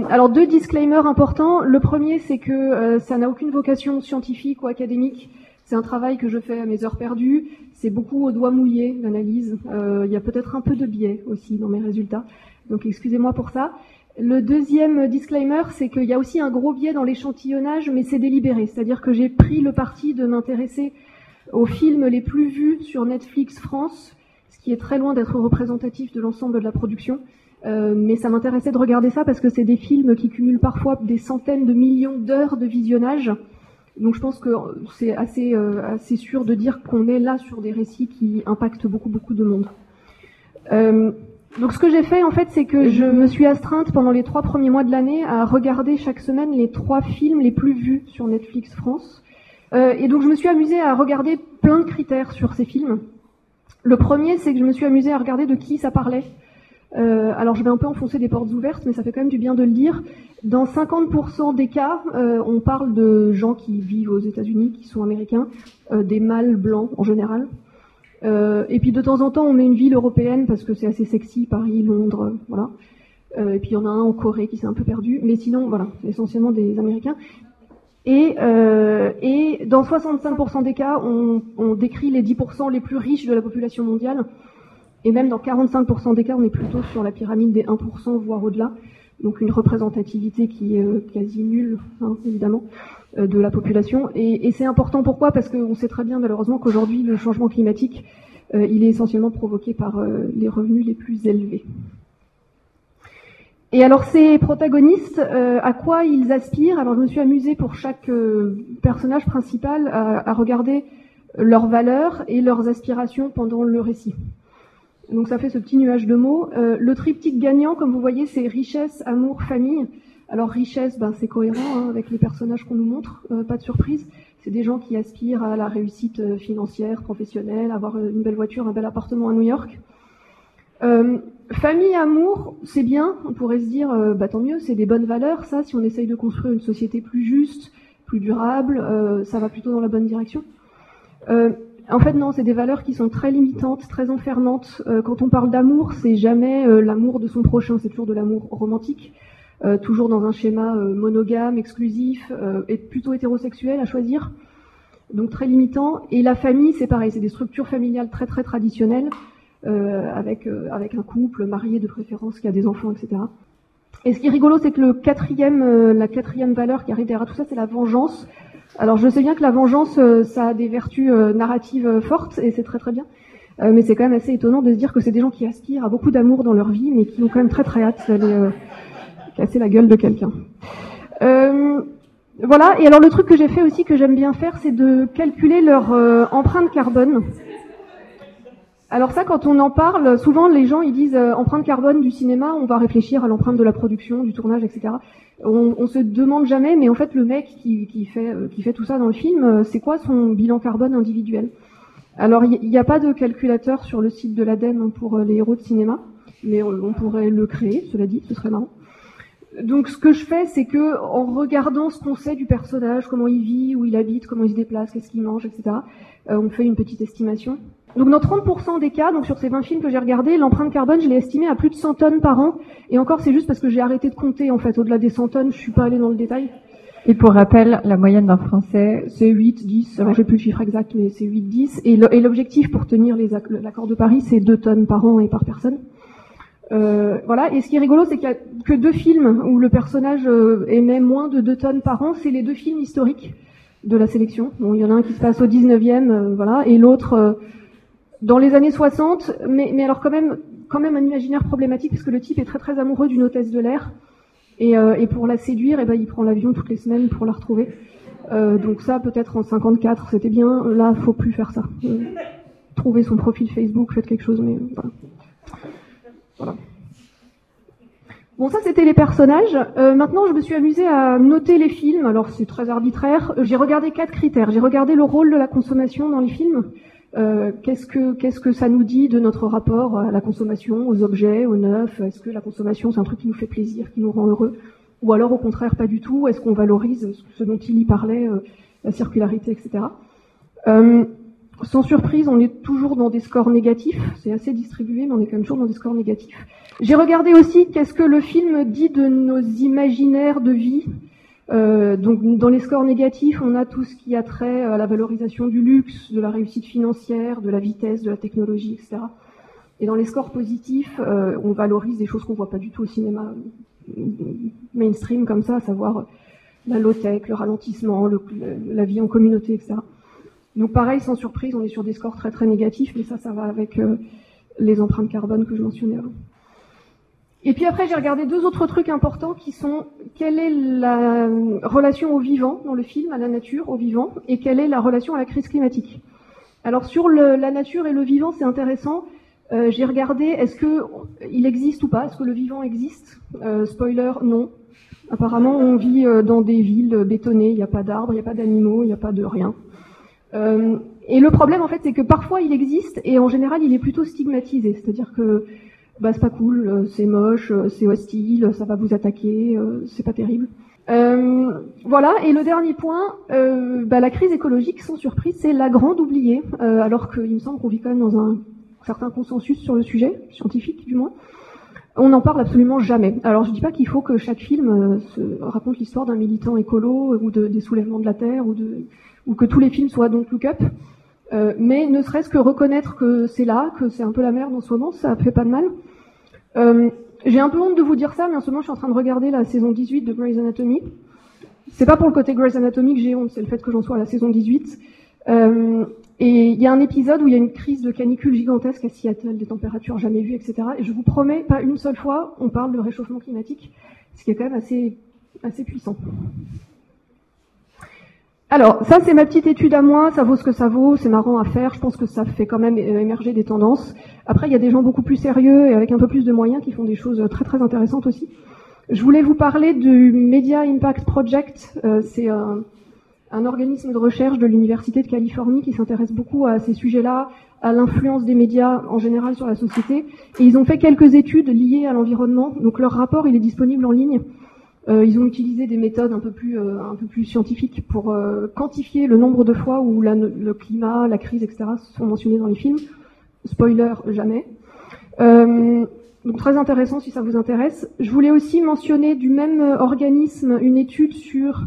Alors, 2 disclaimers importants. Le premier, c'est que ça n'a aucune vocation scientifique ou académique. C'est un travail que je fais à mes heures perdues. C'est beaucoup au doigt mouillé, l'analyse. Il y a peut-être un peu de biais aussi dans mes résultats. Donc, excusez-moi pour ça. Le deuxième disclaimer, c'est qu'il y a aussi un gros biais dans l'échantillonnage, mais c'est délibéré. C'est-à-dire que j'ai pris le parti de m'intéresser aux films les plus vus sur Netflix France, ce qui est très loin d'être représentatif de l'ensemble de la production. Mais ça m'intéressait de regarder ça parce que c'est des films qui cumulent parfois des centaines de millions d'heures de visionnage. Donc je pense que c'est assez sûr de dire qu'on est là sur des récits qui impactent beaucoup de monde. Donc ce que j'ai fait en fait, c'est que je me suis astreinte pendant les 3 premiers mois de l'année à regarder chaque semaine les 3 films les plus vus sur Netflix France. Et donc je me suis amusée à regarder plein de critères sur ces films. Le premier, c'est que je me suis amusée à regarder de qui ça parlait. Alors je vais un peu enfoncer des portes ouvertes, mais ça fait quand même du bien de le dire. Dans 50% des cas, on parle de gens qui vivent aux États-Unis, qui sont américains, des mâles blancs en général. Et puis de temps en temps, on met une ville européenne parce que c'est assez sexy, Paris, Londres, voilà. Et puis il y en a un en Corée qui s'est un peu perdu, mais sinon, voilà, c'est essentiellement des Américains. Et dans 65% des cas, on décrit les 10% les plus riches de la population mondiale. Et même dans 45% des cas, on est plutôt sur la pyramide des 1%, voire au-delà. Donc une représentativité qui est quasi nulle, hein, évidemment, de la population. Et c'est important, pourquoi ? Parce qu'on sait très bien, malheureusement, qu'aujourd'hui, le changement climatique, il est essentiellement provoqué par les revenus les plus élevés. Et alors ces protagonistes, à quoi ils aspirent ? Alors je me suis amusée pour chaque personnage principal à regarder leurs valeurs et leurs aspirations pendant le récit. Donc ça fait ce petit nuage de mots. Le triptyque gagnant, comme vous voyez, c'est richesse, amour, famille. Alors richesse, c'est cohérent avec les personnages qu'on nous montre, pas de surprise. C'est des gens qui aspirent à la réussite financière, professionnelle, avoir une belle voiture, un bel appartement à New York. Famille, amour, c'est bien. On pourrait se dire, tant mieux, c'est des bonnes valeurs, ça. Si on essaye de construire une société plus juste, plus durable, ça va plutôt dans la bonne direction. En fait, non, c'est des valeurs qui sont très limitantes, très enfermantes. Quand on parle d'amour, c'est jamais l'amour de son prochain, c'est toujours de l'amour romantique, toujours dans un schéma monogame, exclusif, et plutôt hétérosexuel à choisir, donc très limitant. Et la famille, c'est pareil, c'est des structures familiales très très traditionnelles, avec un couple marié de préférence qui a des enfants, etc. Et ce qui est rigolo, c'est que la quatrième valeur qui arrive derrière tout ça, c'est la vengeance. Alors je sais bien que la vengeance, ça a des vertus narratives fortes, et c'est très très bien, mais c'est quand même assez étonnant de se dire que c'est des gens qui aspirent à beaucoup d'amour dans leur vie, mais qui ont quand même très très hâte d'aller casser la gueule de quelqu'un. Voilà, et alors le truc que j'ai fait aussi, que j'aime bien faire, c'est de calculer leur empreinte carbone. Alors ça, quand on en parle, souvent les gens ils disent empreinte carbone du cinéma, on va réfléchir à l'empreinte de la production, du tournage, etc. On se demande jamais, mais en fait le mec qui fait tout ça dans le film, c'est quoi son bilan carbone individuel ? Alors il n'y a pas de calculateur sur le site de l'ADEME pour les héros de cinéma, mais on pourrait le créer, cela dit, ce serait marrant. Donc ce que je fais, c'est que en regardant ce qu'on sait du personnage, comment il vit, où il habite, comment il se déplace, qu'est-ce qu'il mange, etc., on fait une petite estimation. Donc dans 30% des cas, donc sur ces 20 films que j'ai regardés, l'empreinte carbone, je l'ai estimée à plus de 100 tonnes par an. Et encore, c'est juste parce que j'ai arrêté de compter, en fait. Au-delà des 100 tonnes, je suis pas allée dans le détail. Et pour rappel, la moyenne d'un Français, c'est 8, 10. Alors j'ai plus le chiffre exact, mais c'est 8, 10. Et l'objectif pour tenir l'accord de Paris, c'est 2 tonnes par an et par personne. Voilà. Et ce qui est rigolo, c'est qu'il y a que 2 films où le personnage émet moins de 2 tonnes par an. C'est les 2 films historiques de la sélection. Bon, il y en a un qui se passe au 19e, voilà, et l'autre dans les années 60, mais alors quand même un imaginaire problématique, parce que le type est très très amoureux d'une hôtesse de l'air, et pour la séduire, il prend l'avion toutes les semaines pour la retrouver. Donc ça, peut-être en 54, c'était bien. Là, faut plus faire ça. Trouvez son profil Facebook, faites quelque chose, mais voilà. Bon, ça c'était les personnages. Maintenant, je me suis amusée à noter les films. Alors c'est très arbitraire. J'ai regardé 4 critères. J'ai regardé le rôle de la consommation dans les films. Qu'est-ce que ça nous dit de notre rapport à la consommation, aux objets, aux neufs ? Est-ce que la consommation, c'est un truc qui nous fait plaisir, qui nous rend heureux ? Ou alors, au contraire, pas du tout ? Est-ce qu'on valorise ce dont il y parlait, la circularité, etc. sans surprise, on est toujours dans des scores négatifs. C'est assez distribué, mais on est quand même toujours dans des scores négatifs. J'ai regardé aussi qu'est-ce que le film dit de nos imaginaires de vie. Donc dans les scores négatifs, on a tout ce qui a trait à la valorisation du luxe, de la réussite financière, de la vitesse, de la technologie, etc. Et dans les scores positifs, on valorise des choses qu'on voit pas du tout au cinéma mainstream comme ça, à savoir la low-tech, le ralentissement, la vie en communauté, etc. Donc pareil, sans surprise, on est sur des scores très très négatifs, mais ça va avec les empreintes carbone que je mentionnais avant. Et puis après, j'ai regardé deux autres trucs importants qui sont quelle est la relation au vivant dans le film, à la nature, au vivant, et quelle est la relation à la crise climatique. Alors sur la nature et le vivant, c'est intéressant. J'ai regardé, est-ce que il existe ou pas? Est-ce que le vivant existe? Spoiler, non. Apparemment, on vit dans des villes bétonnées, il n'y a pas d'arbres, il n'y a pas d'animaux, il n'y a pas de rien. Et le problème, en fait, c'est que parfois il existe, et en général, il est plutôt stigmatisé. C'est-à-dire que c'est pas cool, c'est moche, c'est hostile, ça va vous attaquer, c'est pas terrible. Voilà, et le dernier point, la crise écologique, sans surprise, c'est la grande oubliée, alors qu'il me semble qu'on vit quand même dans un certain consensus sur le sujet, scientifique du moins. On n'en parle absolument jamais. Alors je dis pas qu'il faut que chaque film raconte l'histoire d'un militant écolo ou des soulèvements de la Terre ou que tous les films soient Don't Look Up, mais ne serait-ce que reconnaître que c'est là, que c'est un peu la merde en ce moment, ça fait pas de mal. J'ai un peu honte de vous dire ça, mais en ce moment je suis en train de regarder la saison 18 de Grey's Anatomy. C'est pas pour le côté Grey's Anatomy que j'ai honte, c'est le fait que j'en sois à la saison 18. Et il y a un épisode où il y a une crise de canicule gigantesque à Seattle, des températures jamais vues, etc. Et je vous promets, pas une seule fois, on parle de réchauffement climatique, ce qui est quand même assez puissant. Alors, ça c'est ma petite étude à moi, ça vaut ce que ça vaut, c'est marrant à faire, je pense que ça fait quand même émerger des tendances. Après, il y a des gens beaucoup plus sérieux et avec un peu plus de moyens qui font des choses très très intéressantes aussi. Je voulais vous parler du Media Impact Project, c'est un organisme de recherche de l'Université de Californie qui s'intéresse beaucoup à ces sujets-là, à l'influence des médias en général sur la société. Et ils ont fait quelques études liées à l'environnement. Donc leur rapport, il est disponible en ligne. Ils ont utilisé des méthodes un peu plus scientifiques pour quantifier le nombre de fois où le climat, la crise, etc. sont mentionnés dans les films. Spoiler, jamais. Donc très intéressant si ça vous intéresse. Je voulais aussi mentionner du même organisme une étude sur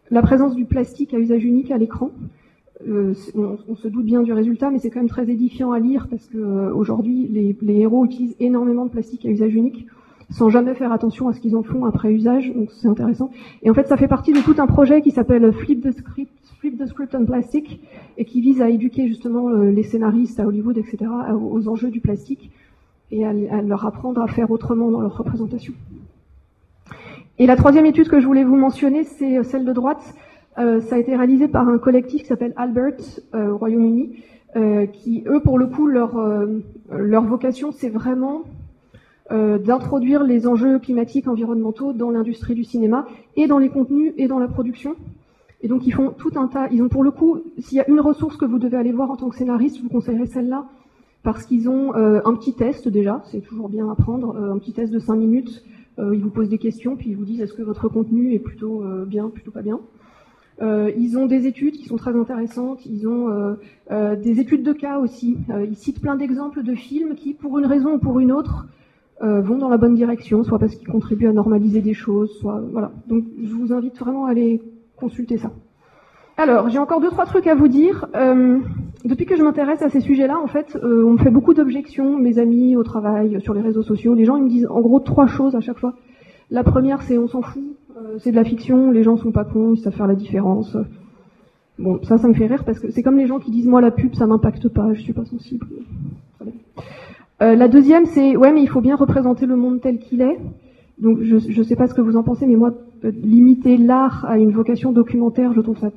la présence du plastique à usage unique à l'écran. On se doute bien du résultat, mais c'est quand même très édifiant à lire parce que aujourd'hui les héros utilisent énormément de plastique à usage unique sans jamais faire attention à ce qu'ils en font après usage, donc c'est intéressant. Et en fait, ça fait partie de tout un projet qui s'appelle Flip the Script on Plastic et qui vise à éduquer justement les scénaristes à Hollywood, etc., aux enjeux du plastique et à leur apprendre à faire autrement dans leur représentation. Et la troisième étude que je voulais vous mentionner, c'est celle de droite. Ça a été réalisé par un collectif qui s'appelle Albert au Royaume-Uni, qui, eux, pour le coup, leur vocation, c'est vraiment d'introduire les enjeux climatiques, environnementaux dans l'industrie du cinéma, et dans les contenus, et dans la production. Et donc, ils font tout un tas. Ils ont, pour le coup, s'il y a une ressource que vous devez aller voir en tant que scénariste, je vous conseillerais celle-là, parce qu'ils ont un petit test déjà, c'est toujours bien à prendre, un petit test de 5 minutes. Ils vous posent des questions, puis ils vous disent est-ce que votre contenu est plutôt bien, plutôt pas bien. Ils ont des études qui sont très intéressantes, ils ont des études de cas aussi. Ils citent plein d'exemples de films qui, pour une raison ou pour une autre, vont dans la bonne direction, soit parce qu'ils contribuent à normaliser des choses, soit voilà. Donc je vous invite vraiment à aller consulter ça. Alors, j'ai encore 2-3 trucs à vous dire. Depuis que je m'intéresse à ces sujets-là, en fait, on me fait beaucoup d'objections, mes amis au travail, sur les réseaux sociaux. Les gens, ils me disent en gros 3 choses à chaque fois. La première, c'est on s'en fout, c'est de la fiction, les gens sont pas cons, ils savent faire la différence. Bon, ça me fait rire parce que c'est comme les gens qui disent moi la pub, ça m'impacte pas, je suis pas sensible. La deuxième, c'est ouais, mais il faut bien représenter le monde tel qu'il est. Donc je sais pas ce que vous en pensez, mais moi, limiter l'art à une vocation documentaire, je trouve ça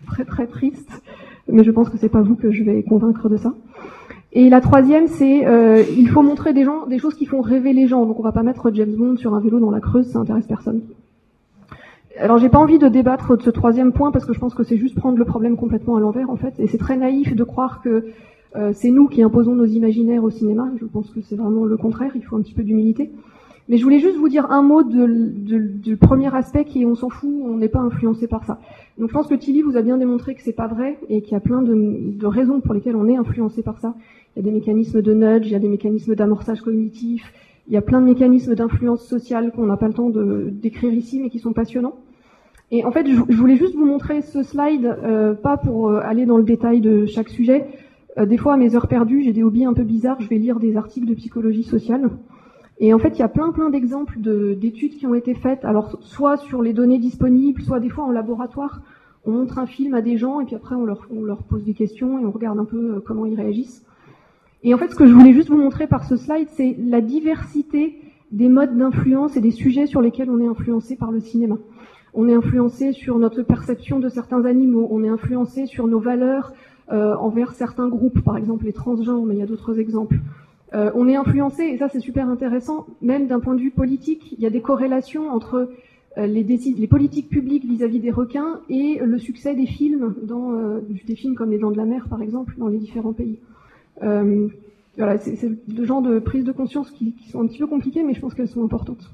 très très triste. Mais je pense que c'est pas vous que je vais convaincre de ça. Et la troisième, c'est il faut montrer des choses qui font rêver les gens. Donc on va pas mettre James Bond sur un vélo dans la Creuse, ça intéresse personne. Alors j'ai pas envie de débattre de ce troisième point parce que je pense que c'est juste prendre le problème complètement à l'envers en fait. Et c'est très naïf de croire que c'est nous qui imposons nos imaginaires au cinéma. Je pense que c'est vraiment le contraire. Il faut un petit peu d'humilité. Mais je voulais juste vous dire un mot du premier aspect qui est on s'en fout, on n'est pas influencé par ça. Donc je pense que Tilly vous a bien démontré que c'est pas vrai et qu'il y a plein de raisons pour lesquelles on est influencé par ça. Il y a des mécanismes de nudge, il y a des mécanismes d'amorçage cognitif, il y a plein de mécanismes d'influence sociale qu'on n'a pas le temps d'écrire ici mais qui sont passionnants. Et en fait, je voulais juste vous montrer ce slide, pas pour aller dans le détail de chaque sujet. Des fois, à mes heures perdues, j'ai des hobbies un peu bizarres, je vais lire des articles de psychologie sociale. Et en fait, il y a plein d'exemples d'études qui ont été faites, alors soit sur les données disponibles, soit des fois en laboratoire. On montre un film à des gens et puis après on leur pose des questions et on regarde un peu comment ils réagissent. Et en fait, ce que je voulais juste vous montrer par ce slide, c'est la diversité des modes d'influence et des sujets sur lesquels on est influencé par le cinéma. On est influencé sur notre perception de certains animaux, on est influencé sur nos valeurs envers certains groupes, par exemple les transgenres, mais il y a d'autres exemples. On est influencé, et ça c'est super intéressant, même d'un point de vue politique, il y a des corrélations entre les politiques publiques vis-à-vis des requins et le succès des films, des films comme Les Dents de la Mer par exemple, dans les différents pays. Voilà, c'est le genre de prise de conscience qui sont un petit peu compliquées, mais je pense qu'elles sont importantes.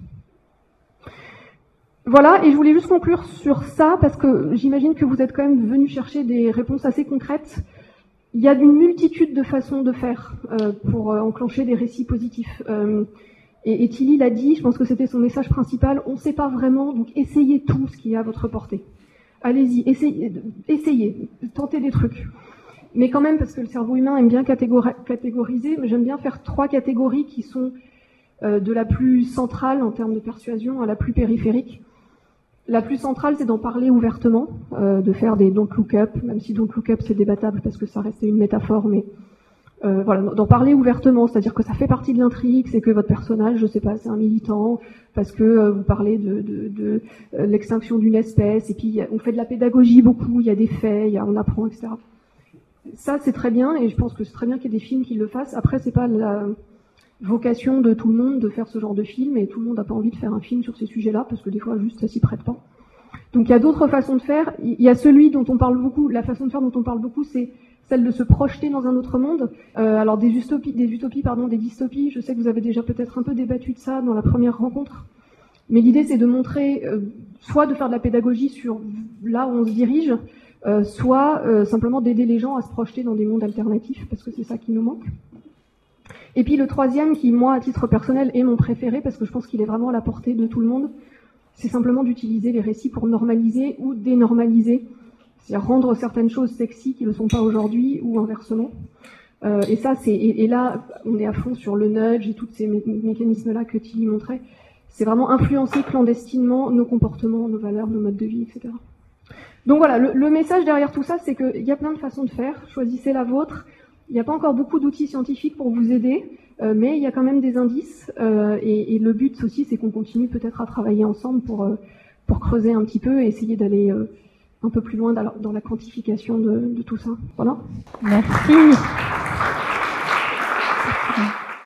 Voilà, et je voulais juste conclure sur ça, parce que j'imagine que vous êtes quand même venus chercher des réponses assez concrètes. Il y a une multitude de façons de faire pour enclencher des récits positifs. Et Tilly l'a dit, je pense que c'était son message principal, on ne sait pas vraiment, donc essayez tout ce qui est à votre portée. Allez-y, essayez, tentez des trucs. Mais quand même, parce que le cerveau humain aime bien catégoriser, j'aime bien faire 3 catégories qui sont de la plus centrale en termes de persuasion à la plus périphérique. La plus centrale, c'est d'en parler ouvertement, de faire des don't look up, même si don't look up c'est débattable parce que ça restait une métaphore, mais voilà, d'en parler ouvertement, c'est-à-dire que ça fait partie de l'intrigue, c'est que votre personnage, je sais pas, c'est un militant, parce que vous parlez de l'extinction d'une espèce, et puis on fait de la pédagogie beaucoup, il y a des faits, on apprend, etc. Ça, c'est très bien, et je pense que c'est très bien qu'il y ait des films qui le fassent. Après, c'est pas la vocation de tout le monde de faire ce genre de film, et tout le monde n'a pas envie de faire un film sur ces sujets-là, parce que des fois, juste, ça s'y prête pas. Donc il y a d'autres façons de faire. Il y a celui dont on parle beaucoup, la façon de faire dont on parle beaucoup, c'est celle de se projeter dans un autre monde. Alors des dystopies, je sais que vous avez déjà peut-être un peu débattu de ça dans la première rencontre, mais l'idée c'est de montrer, soit de faire de la pédagogie sur là où on se dirige, soit simplement d'aider les gens à se projeter dans des mondes alternatifs, parce que c'est ça qui nous manque. Et puis le troisième, qui moi à titre personnel est mon préféré, parce que je pense qu'il est vraiment à la portée de tout le monde, c'est simplement d'utiliser les récits pour normaliser ou dénormaliser, c'est-à-dire rendre certaines choses sexy qui ne le sont pas aujourd'hui, ou inversement. Et ça, et là, on est à fond sur le nudge et tous ces mécanismes-là que Tilly montrait. C'est vraiment influencer clandestinement nos comportements, nos valeurs, nos modes de vie, etc. Donc voilà, le message derrière tout ça, c'est qu'il y a plein de façons de faire. Choisissez la vôtre. Il n'y a pas encore beaucoup d'outils scientifiques pour vous aider, mais il y a quand même des indices. Et le but aussi, c'est qu'on continue peut-être à travailler ensemble pour creuser un petit peu et essayer d'aller un peu plus loin dans la quantification de tout ça. Voilà. Merci.